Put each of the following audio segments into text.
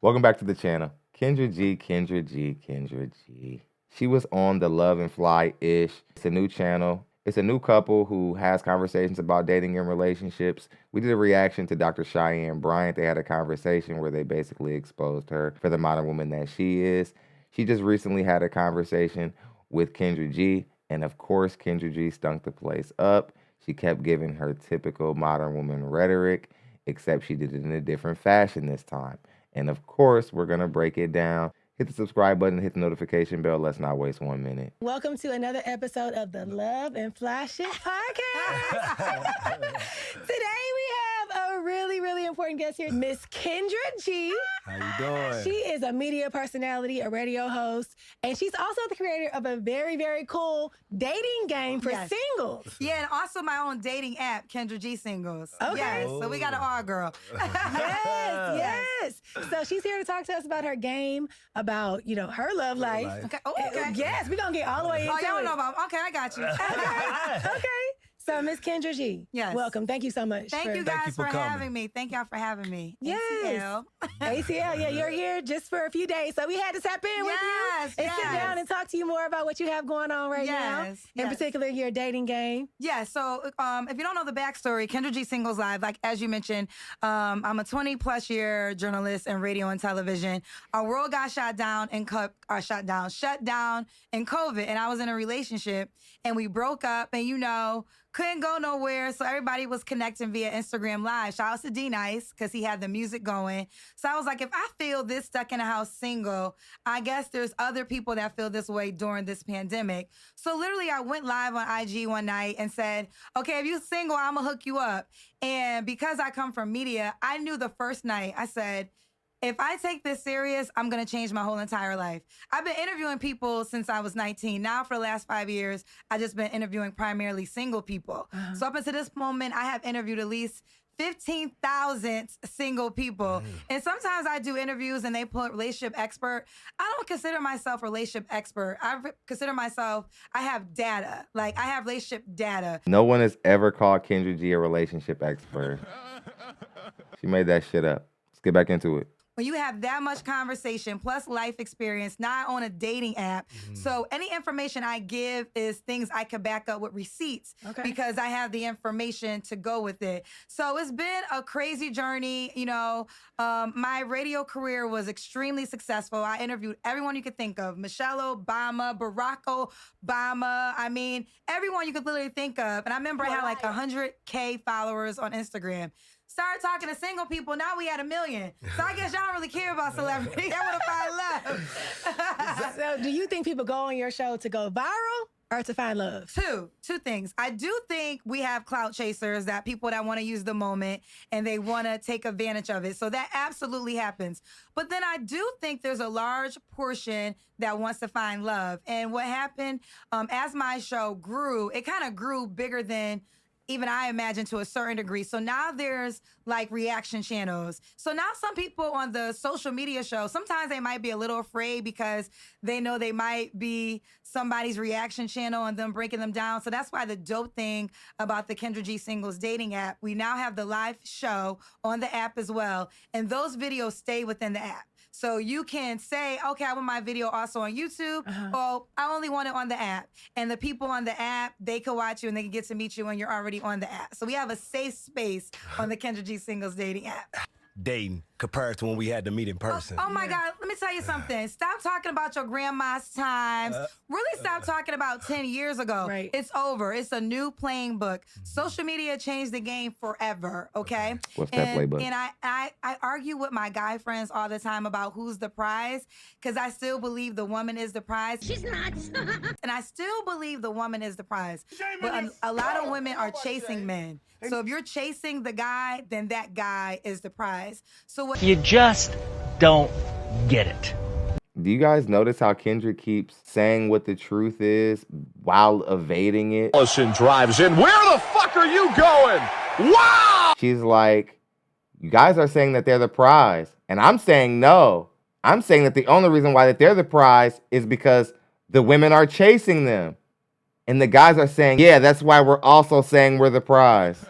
Welcome back to the channel. Kendra G. She was on the Love and Fly-ish. It's a new channel. It's a new couple who has conversations about dating and relationships. We did a reaction to Dr. Cheyenne Bryant. They had a conversation where they basically exposed her for the modern woman that she is. She just recently had a conversation with Kendra G. And of course, Kendra G stunk the place up. She kept giving her typical modern woman rhetoric, except she did it in a different fashion this time. And of course, we're going to break it down. Hit the subscribe button, hit the notification bell. Let's not waste 1 minute. Welcome to another episode of the Love and Fly Shit podcast. Today we have a really important guest here, Miss Kendra G. How you doing? She is a media personality, a radio host, and she's also the creator of a very cool dating game for singles. Yeah, and also my own dating app, Kendra G Singles. Okay. Yes, so we got an R girl. Yes. So she's here to talk to us about her game, about, her love life. Okay. Oh, okay. Yes, we're going to get all the way into it. Oh, y'all know about. Okay, I got you. Okay. So, Miss Kendra G, welcome. Thank you so much. Thank you guys for having me. Thank y'all for having me. Yes. ACL. ACL, yeah, you're here just for a few days. So we had to tap in with you and sit down and talk to you more about what you have going on right now. In particular, your dating game. Yeah, so if you don't know the backstory, Kendra G Singles Live, like as you mentioned, I'm a 20+ year journalist in radio and television. Our world got shut down in COVID, and I was in a relationship, and we broke up, and couldn't go nowhere, so everybody was connecting via Instagram Live. Shout out to D-Nice, because he had the music going. So I was like, if I feel this stuck in the house single, I guess there's other people that feel this way during this pandemic. So literally, I went live on IG one night and said, okay, if you're single, I'm going to hook you up. And because I come from media, I knew the first night, I said, if I take this serious, I'm going to change my whole entire life. I've been interviewing people since I was 19. Now, for the last 5 years, I've just been interviewing primarily single people. So up until this moment, I have interviewed at least 15,000 single people. And sometimes I do interviews and they put relationship expert. I don't consider myself a relationship expert. I consider myself, I have data. Like, I have relationship data. No one has ever called Kendra G a relationship expert. She made that shit up. Let's get back into it. When you have that much conversation plus life experience, not on a dating app. So any information I give is things I can back up with receipts because I have the information to go with it. So it's been a crazy journey. My radio career was extremely successful. I interviewed everyone you could think of. Michelle Obama, Barack Obama. I mean, everyone you could literally think of. And I remember I had like 100K followers on Instagram. Started talking to single people, now we had 1 million. So I guess y'all don't really care about celebrities. I want to find love. So do you think people go on your show to go viral or to find love? Two things. I do think we have clout chasers, that people that want to use the moment and they want to take advantage of it. So that absolutely happens. But then I do think there's a large portion that wants to find love. And what happened as my show grew, it kind of grew bigger than even I imagine, to a certain degree. So now there's like reaction channels. So now some people on the social media show, sometimes they might be a little afraid because they know they might be somebody's reaction channel and them breaking them down. So that's why the dope thing about the Kendra G Singles dating app, we now have the live show on the app as well. And those videos stay within the app. So you can say, okay, I want my video also on YouTube, or I only want it on the app. And the people on the app, they can watch you and they can get to meet you when you're already on the app. So we have a safe space on the Kendra G Singles dating app. Dating compared to when we had to meet in person. Oh my God, let me tell you something. Stop talking about your grandma's times. Really stop talking about 10 years ago. Right. It's over. It's a new playing book. Social media changed the game forever, okay? What's that playbook? And I argue with my guy friends all the time about who's the prize, because I still believe the woman is the prize. She's not. And I still believe the woman is the prize. But a lot of women are chasing men. So if you're chasing the guy, then that guy is the prize. So what you just don't get it. Do you guys notice how Kendra keeps saying what the truth is while evading it? Allison drives in. Where the fuck are you going? Wow! She's like, you guys are saying that they're the prize. And I'm saying no. I'm saying that the only reason why that they're the prize is because the women are chasing them. And the guys are saying, yeah, that's why we're also saying we're the prize.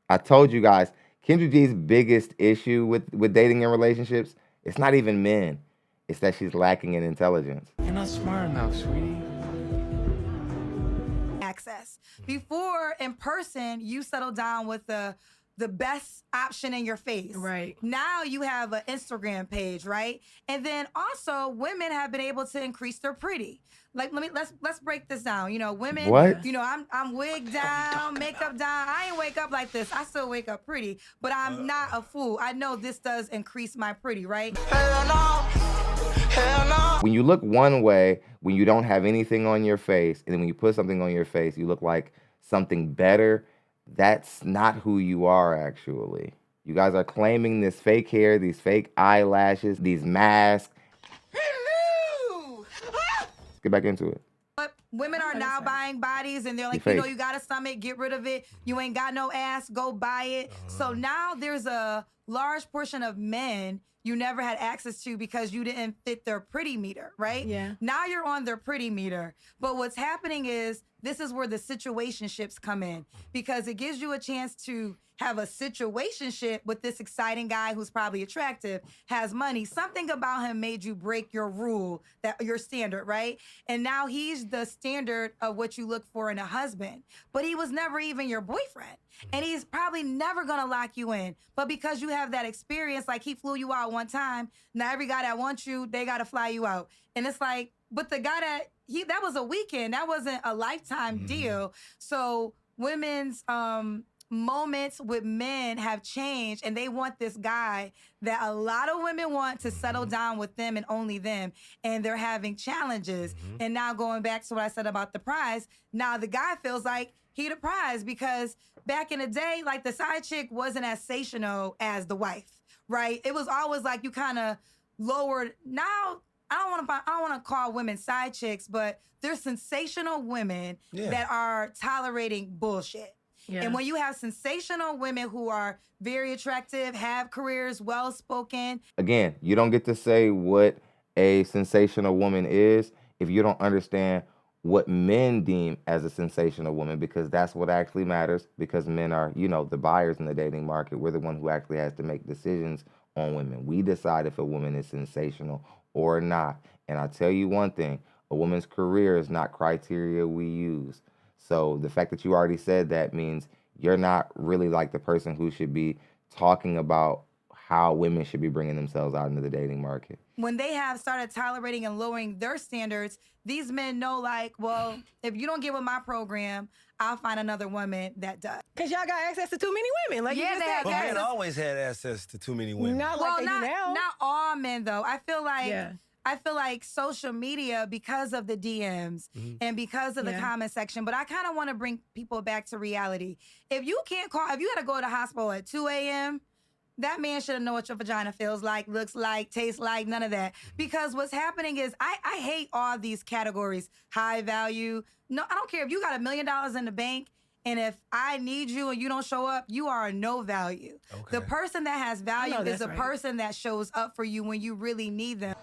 I told you guys, Kendra G's biggest issue with dating and relationships, it's not even men. It's that she's lacking in intelligence. You're not smart enough, sweetie. Access. Before, in person, you settle down with the best option in your face. Right. Now you have an Instagram page, right? And then also women have been able to increase their pretty. Like let's break this down. You know, women, What? you know, I'm wigged down, makeup down. I ain't wake up like this. I still wake up pretty, but I'm not a fool. I know this does increase my pretty, right? Hell no. Hell no. When you look one way, when you don't have anything on your face, and then when you put something on your face, you look like something better. That's not who you are, actually. You guys are claiming this fake hair, these fake eyelashes, these masks. Hello! Let's get back into it. But women are now buying bodies and they're like, You're you know, fake. you got a stomach, get rid of it. You ain't got no ass, go buy it. So now there's a large portion of men you never had access to because you didn't fit their pretty meter, right? Yeah. Now you're on their pretty meter. But what's happening is this is where the situationships come in because it gives you a chance to have a situationship with this exciting guy who's probably attractive, has money. Something about him made you break your rule, that your standard, right? And now he's the standard of what you look for in a husband. But he was never even your boyfriend. And he's probably never gonna lock you in. But because you have that experience, like he flew you out one time, now every guy that wants you, they gotta fly you out. And it's like, but the guy that was a weekend, that wasn't a lifetime deal. So women's moments with men have changed and they want this guy that a lot of women want to settle down with them and only them, and they're having challenges. And now going back to what I said about the prize, now the guy feels like he the prize because back in the day, like the side chick wasn't as sensational as the wife, right? It was always like you kind of lowered. Now I don't want to call women side chicks, but they're sensational women that are tolerating bullshit. Yeah. And when you have sensational women who are very attractive, have careers, well-spoken. Again, you don't get to say what a sensational woman is if you don't understand what men deem as a sensational woman, because that's what actually matters, because men are, you know, the buyers in the dating market. We're the one who actually has to make decisions on women. We decide if a woman is sensational or not. And I'll tell you one thing, a woman's career is not criteria we use. So the fact that you already said that means you're not really like the person who should be talking about how women should be bringing themselves out into the dating market. When they have started tolerating and lowering their standards, these men know like, well, if you don't get with my program, I'll find another woman that does. Because y'all got access to too many women. Like Yeah, you just they said. have But men access. always had access to too many women. Not like they do now. Not all men though. I feel like Yeah. I feel like social media, because of the DMs and because of the comment section, but I kind of want to bring people back to reality. If you can't call, if you got to go to the hospital at 2 a.m., that man should know what your vagina feels like, looks like, tastes like, none of that. Because what's happening is I hate all these categories. High value. No, I don't care if you got $1 million in the bank and if I need you and you don't show up, you are no value. Okay. The person that has value is that's the right. person that shows up for you when you really need them.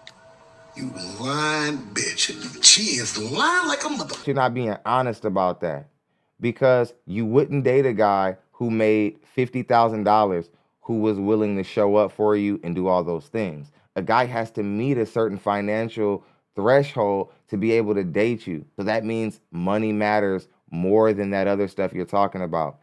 You lying bitch. She is lying like a mother. You're not being honest about that, because you wouldn't date a guy who made $50,000 who was willing to show up for you and do all those things. A guy has to meet a certain financial threshold to be able to date you. So that means money matters more than that other stuff you're talking about.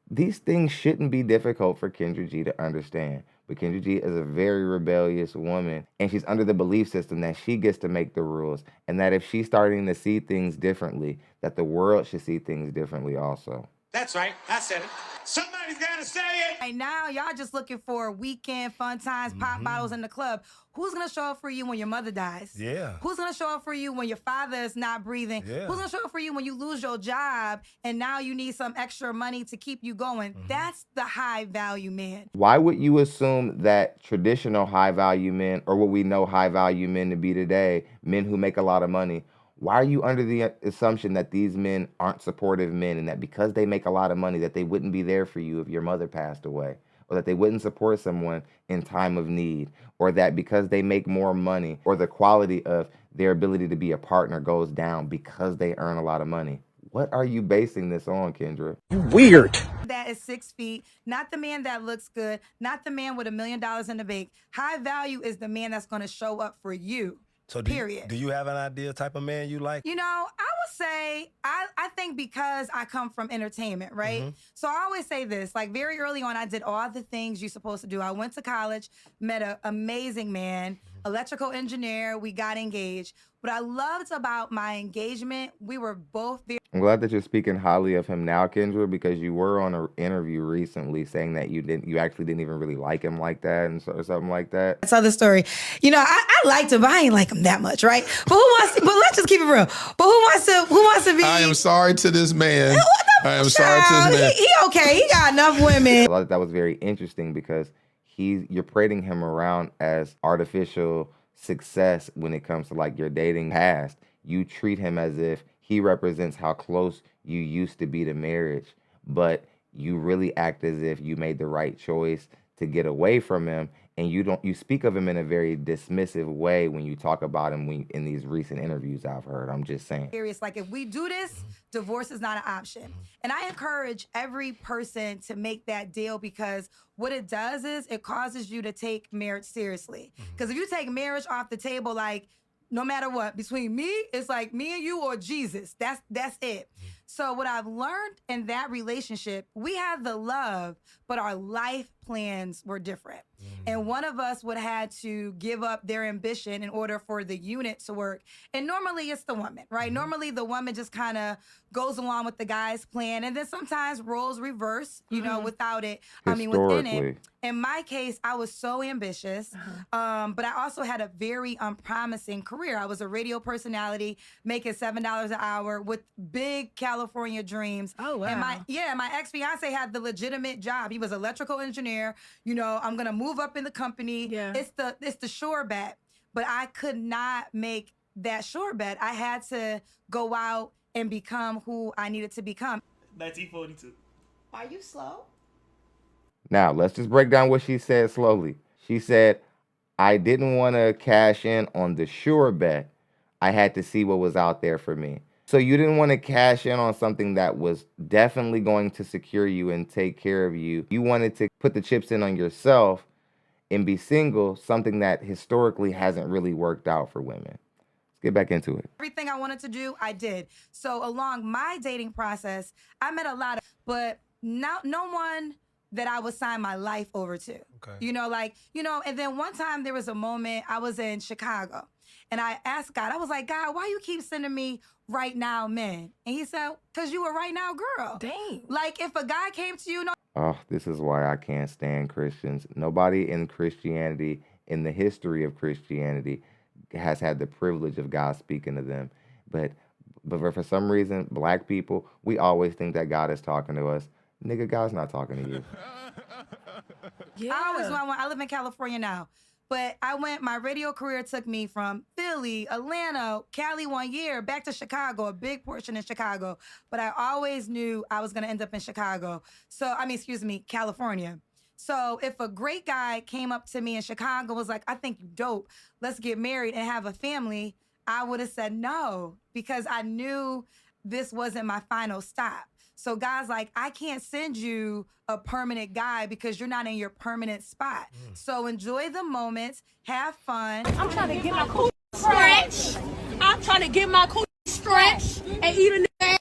These things shouldn't be difficult for Kendra G to understand. But Kendra G is a very rebellious woman, and she's under the belief system that she gets to make the rules, and that if she's starting to see things differently, that the world should see things differently also. That's right. I said it. Somebody's got to say it. Right now, y'all just looking for weekend fun times, pop bottles in the club. Who's gonna show up for you when your mother dies? Yeah. Who's gonna show up for you when your father is not breathing? Yeah. Who's gonna show up for you when you lose your job and now you need some extra money to keep you going? That's the high value man. Why would you assume that traditional high value men, or what we know high value men to be today, men who make a lot of money, why are you under the assumption that these men aren't supportive men, and that because they make a lot of money that they wouldn't be there for you if your mother passed away, or that they wouldn't support someone in time of need, or that because they make more money or the quality of their ability to be a partner goes down because they earn a lot of money? What are you basing this on, Kendra? Weird. That is 6 feet, not the man that looks good, not the man with $1 million in the bank. High value is the man that's going to show up for you. So period. Do you have an idea type of man you like? You know, I would say, I think because I come from entertainment, right? Mm-hmm. So I always say this, like very early on, I did all the things you're supposed to do. I went to college, met an amazing man, electrical engineer, we got engaged. What I loved about my engagement, we were both very... I'm glad that you're speaking highly of him now, Kendra, because you were on an interview recently saying that you actually didn't even really like him like that and or something like that. That's other story. You know, I liked him, but I ain't like him that much, right? But who wants to, but let's just keep it real. But who wants to be... I am sorry to this man. I am sorry to this man. He okay. He got enough women. I thought that was very interesting because you're parading him around as artificial success when it comes to like your dating past. You treat him as if he represents how close you used to be to marriage, but you really act as if you made the right choice to get away from him, and you speak of him in a very dismissive way when you talk about him in these recent interviews I've heard. I'm just saying. Serious, like if we do this, divorce is not an option. And I encourage every person to make that deal because what it does is it causes you to take marriage seriously. Because if you take marriage off the table, like no matter what, between me, it's like me and you or Jesus. That's it. So what I've learned in that relationship, we had the love, but our life plans were different. And one of us would have to give up their ambition in order for the unit to work. And normally it's the woman, right? Normally the woman just kind of goes along with the guy's plan. And then sometimes roles reverse, you know, without it. I mean, within it. In my case, I was so ambitious, but I also had a very unpromising career. I was a radio personality making $7 an hour with big California dreams. Oh, wow. And my ex-fiance had the legitimate job. He was electrical engineer. You know, I'm going to move up in the company. Yeah. It's the sure bet. But I could not make that sure bet. I had to go out and become who I needed to become. 1942. Are you slow? Now, let's just break down what she said slowly. She said, I didn't want to cash in on the sure bet. I had to see what was out there for me. So you didn't want to cash in on something that was definitely going to secure you and take care of you. You wanted to put the chips in on yourself and be single, something that historically hasn't really worked out for women. Let's get back into it. Everything I wanted to do, I did. So along my dating process, I met a lot of, but no one that I would sign my life over to. Okay. You know, like, you know, and then one time there was a moment I was in Chicago and I asked God, I was like, God, why you keep sending me right now men? And he said, because you a right now girl. Dang. Like if a guy came to you, Oh, this is why I can't stand Christians. Nobody in Christianity, in the history of Christianity, has had the privilege of God speaking to them. But for some reason, black people, we always think that God is talking to us. Nigga, God's not talking to you. Yeah. I live in California now. But my radio career took me from Philly, Atlanta, Cali 1 year, back to Chicago, a big portion in Chicago. But I always knew I was going to end up in Chicago. California. So if a great guy came up to me in Chicago, was like, I think you dope, let's get married and have a family, I would have said no, because I knew this wasn't my final stop. So guys, like, I can't send you a permanent guy because you're not in your permanent spot. So enjoy the moments, have fun. I'm trying to get my coochie stretched. I'm trying to get my coochie stretched and eat a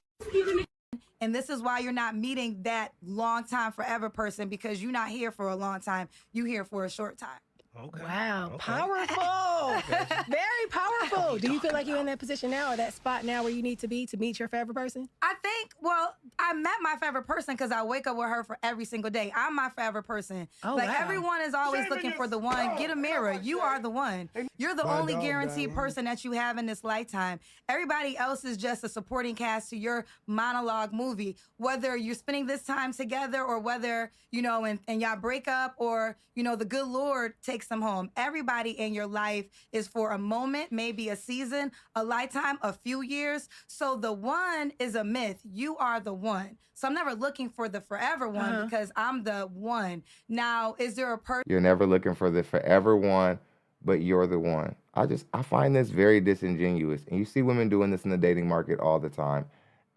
And this is why you're not meeting that long time forever person, because you're not here for a long time. You're here for a short time. Okay. Wow, Okay. powerful. Very powerful. Do you feel like you're in that position now or that spot now where you need to be to meet your forever person? I think, well, I met my forever person because I wake up with her for every single day. I'm my forever person. Oh, like, wow. everyone is always looking for the one. Get a mirror. You are the one. You're the only guaranteed person that you have in this lifetime. Everybody else is just a supporting cast to your monologue movie. Whether you're spending this time together or whether, you know, and y'all break up or, you know, the good Lord takes them home. Everybody in your life is for a moment, maybe a season, a lifetime, a few years. So the one is a myth. You are the one. So I'm never looking for the forever one because I'm the one. Now, is there a person? You're never looking for the forever one, but you're the one. I find this very disingenuous. And you see women doing this in the dating market all the time.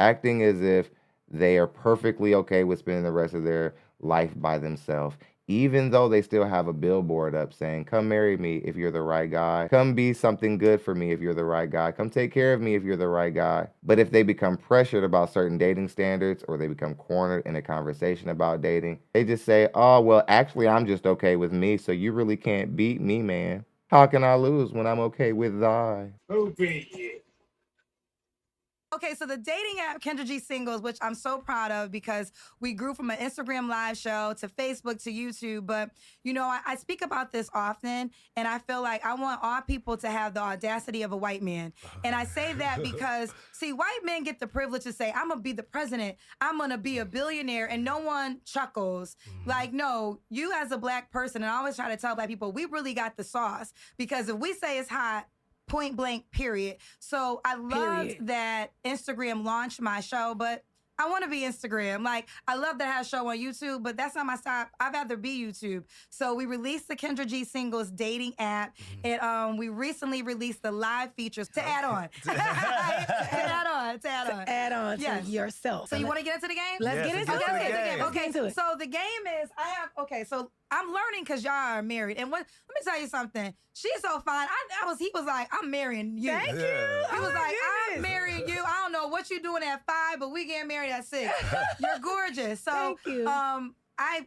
acting as if they are perfectly okay with spending the rest of their life by themselves, even though they still have a billboard up saying, come marry me if you're the right guy. Come be something good for me if you're the right guy. Come take care of me if you're the right guy. But if they become pressured about certain dating standards, or they become cornered in a conversation about dating, they just say, oh, well, actually, I'm just okay with me, so you really can't beat me, man. How can I lose when I'm okay with thy? Okay, so the dating app Kendra G Singles, which I'm so proud of because we grew from an Instagram live show to Facebook to YouTube. But, you know, I speak about this often, and I feel like I want all people to have the audacity of a white man. And I say that because, see, white men get the privilege to say, I'm going to be the president, I'm going to be a billionaire, and no one chuckles. Like, no, you as a black person, and I always try to tell black people, we really got the sauce. Because if we say it's hot, point blank, period. So I loved that Instagram launched my show, but I want to be Instagram. Like, I love that I have a show on YouTube, but that's not my style. I'd rather be YouTube. So we released the Kendra G Singles dating app, and we recently released the live features to add on. to add on to yourself. So you want to get into the game? Let's get into it. Okay, so the game is, so I'm learning because y'all are married. And let me tell you something. She's so fine. He was like, I'm marrying you. Thank you. He was like, I'm marrying you. I don't know what you're doing at 5, but we getting married at 6. You're gorgeous. So, thank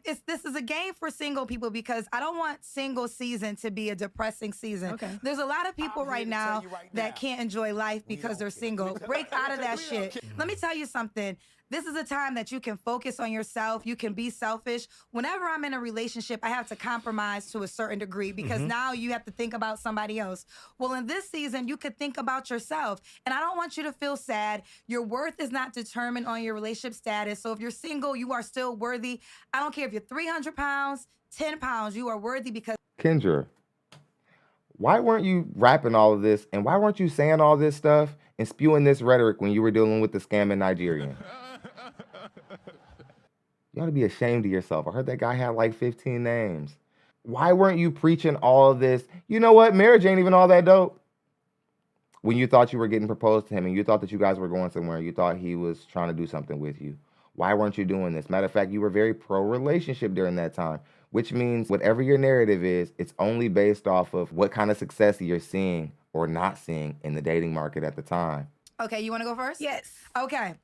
you. This is a game for single people because I don't want single season to be a depressing season. Okay. There's a lot of people right now that can't enjoy life because they're single. Break out of that shit. Let me tell you something. This is a time that you can focus on yourself. You can be selfish. Whenever I'm in a relationship, I have to compromise to a certain degree because now you have to think about somebody else. Well, in this season, you could think about yourself. And I don't want you to feel sad. Your worth is not determined on your relationship status. So if you're single, you are still worthy. I don't care if you're 300 pounds, 10 pounds, you are worthy because... Kendra, why weren't you rapping all of this, and why weren't you saying all this stuff and spewing this rhetoric when you were dealing with the scamming Nigerian? You ought to be ashamed of yourself. I heard that guy had like 15 names. Why weren't you preaching all of this? You know what? Marriage ain't even all that dope. When you thought you were getting proposed to him and you thought that you guys were going somewhere, you thought he was trying to do something with you. Why weren't you doing this? Matter of fact, you were very pro-relationship during that time, which means whatever your narrative is, it's only based off of what kind of success you're seeing or not seeing in the dating market at the time. Okay, you want to go first? Yes. Okay.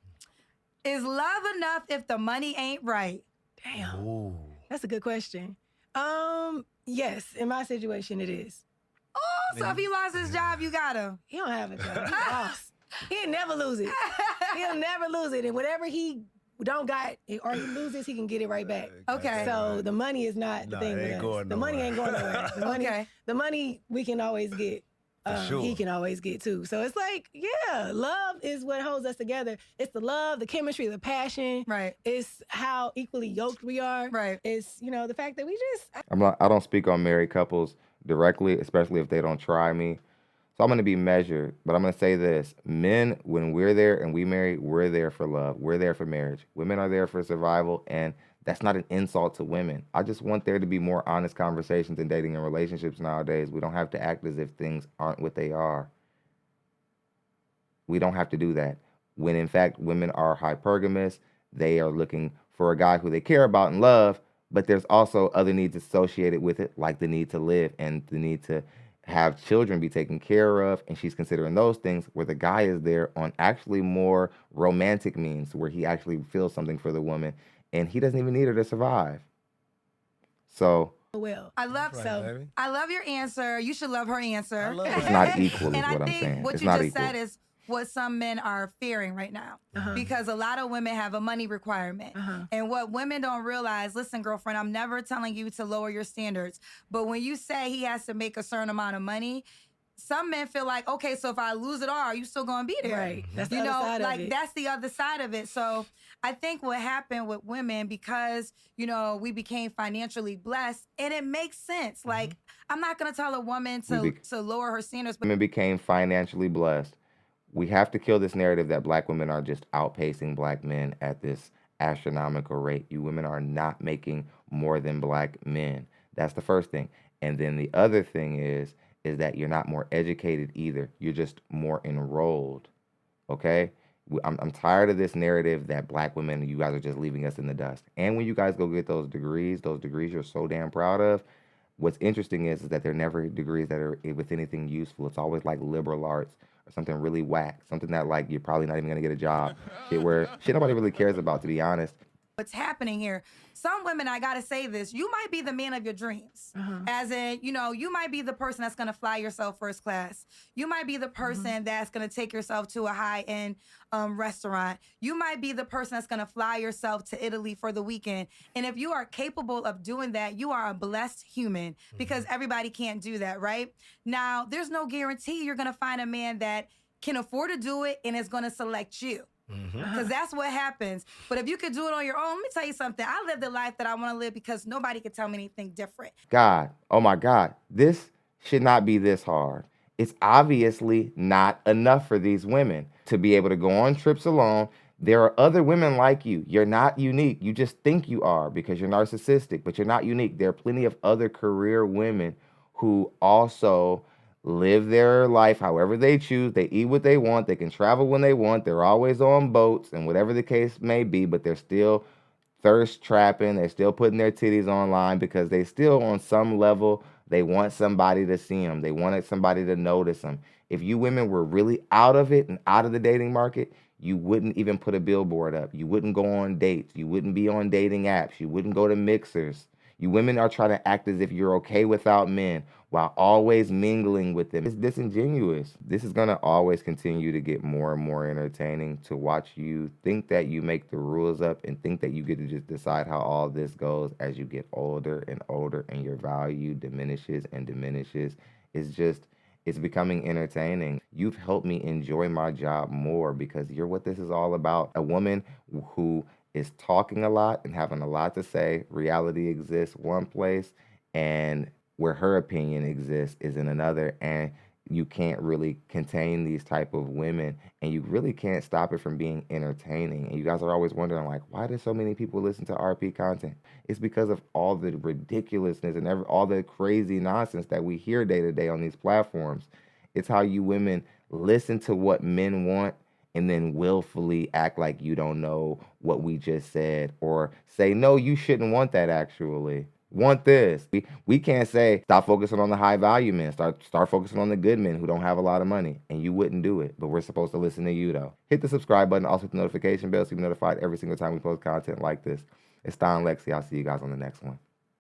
Is love enough if the money ain't right? Damn. Ooh. That's a good question. Yes, in my situation, it is. Oh, so if he lost his job, you got him. He don't have a job. He's lost. He'll never lose it. He'll never lose it. And whatever he don't got or he loses, he can get it right back. Okay. So the money is not the thing with us. The money ain't going nowhere. The money we can always get. Sure. He can always get too. So it's like, yeah, love is what holds us together. It's the love, the chemistry, the passion. Right. It's how equally yoked we are. Right. It's, the fact that we just... I don't speak on married couples directly, especially if they don't try me. So I'm going to be measured, but I'm going to say this. Men, when we're there and we marry, we're there for love. We're there for marriage. Women are there for survival, and that's not an insult to women. I just want there to be more honest conversations in dating and relationships nowadays. We don't have to act as if things aren't what they are. We don't have to do that. When in fact, women are hypergamous, they are looking for a guy who they care about and love, but there's also other needs associated with it, like the need to live and the need to have children be taken care of, and she's considering those things, where the guy is there on actually more romantic means, where he actually feels something for the woman, and he doesn't even need her to survive. So I love your answer. You should love her answer. it's not equal, is and what I I'm think saying. what It's you not just equal. said is what some men are fearing right now, because a lot of women have a money requirement. And what women don't realize, listen, girlfriend, I'm never telling you to lower your standards, but when you say he has to make a certain amount of money, some men feel like, okay, so if I lose it all, are you still gonna be there? Right. That's the other side of it. That's the other side of it. So I think what happened with women, because, we became financially blessed, and it makes sense. Like, I'm not gonna tell a woman to lower her standards. But women became financially blessed. We have to kill this narrative that black women are just outpacing black men at this astronomical rate. You women are not making more than black men. That's the first thing. And then the other thing is that you're not more educated either. You're just more enrolled, okay? I'm tired of this narrative that black women, you guys are just leaving us in the dust. And when you guys go get those degrees you're so damn proud of, what's interesting is that they're never degrees that are with anything useful. It's always like liberal arts or something really whack, something that like you're probably not even gonna get a job. Shit nobody really cares about, to be honest. What's happening here? Some women, I gotta say this, you might be the man of your dreams. As in, you know, you might be the person that's gonna fly yourself first class. You might be the person that's gonna take yourself to a high-end restaurant. You might be the person that's gonna fly yourself to Italy for the weekend. And if you are capable of doing that, you are a blessed human, because everybody can't do that, right? Now, there's no guarantee you're gonna find a man that can afford to do it and is gonna select you. Because that's what happens. But if you could do it on your own, let me tell you something. I live the life that I want to live because nobody can tell me anything different. God, oh my God, this should not be this hard. It's obviously not enough for these women to be able to go on trips alone. There are other women like you. You're not unique. You just think you are because you're narcissistic, but you're not unique. There are plenty of other career women who also live their life however they choose. They eat what they want. They can travel when they want. They're always on boats and whatever the case may be, but they're still thirst trapping. They're still putting their titties online because they still, on some level, they want somebody to see them. They wanted somebody to notice them. If you women were really out of it and out of the dating market, you wouldn't even put a billboard up. You wouldn't go on dates. You wouldn't be on dating apps. You wouldn't go to mixers. You women are trying to act as if you're okay without men while always mingling with them. It's disingenuous. This is going to always continue to get more and more entertaining to watch you think that you make the rules up and think that you get to just decide how all this goes as you get older and older and your value diminishes and diminishes. It's becoming entertaining. You've helped me enjoy my job more because you're what this is all about. A woman who is talking a lot and having a lot to say. Reality exists one place, and where her opinion exists is in another. And you can't really contain these type of women, and you really can't stop it from being entertaining. And you guys are always wondering, like, why do so many people listen to RP content? It's because of all the ridiculousness and all the crazy nonsense that we hear day to day on these platforms. It's how you women listen to what men want and then willfully act like you don't know what we just said, or say, no, you shouldn't want that actually. Want this. We can't say, stop focusing on the high value men, start focusing on the good men who don't have a lot of money, and you wouldn't do it, but we're supposed to listen to you though. Hit the subscribe button, also hit the notification bell so you're notified every single time we post content like this. It's ThonLexy. I'll see you guys on the next one.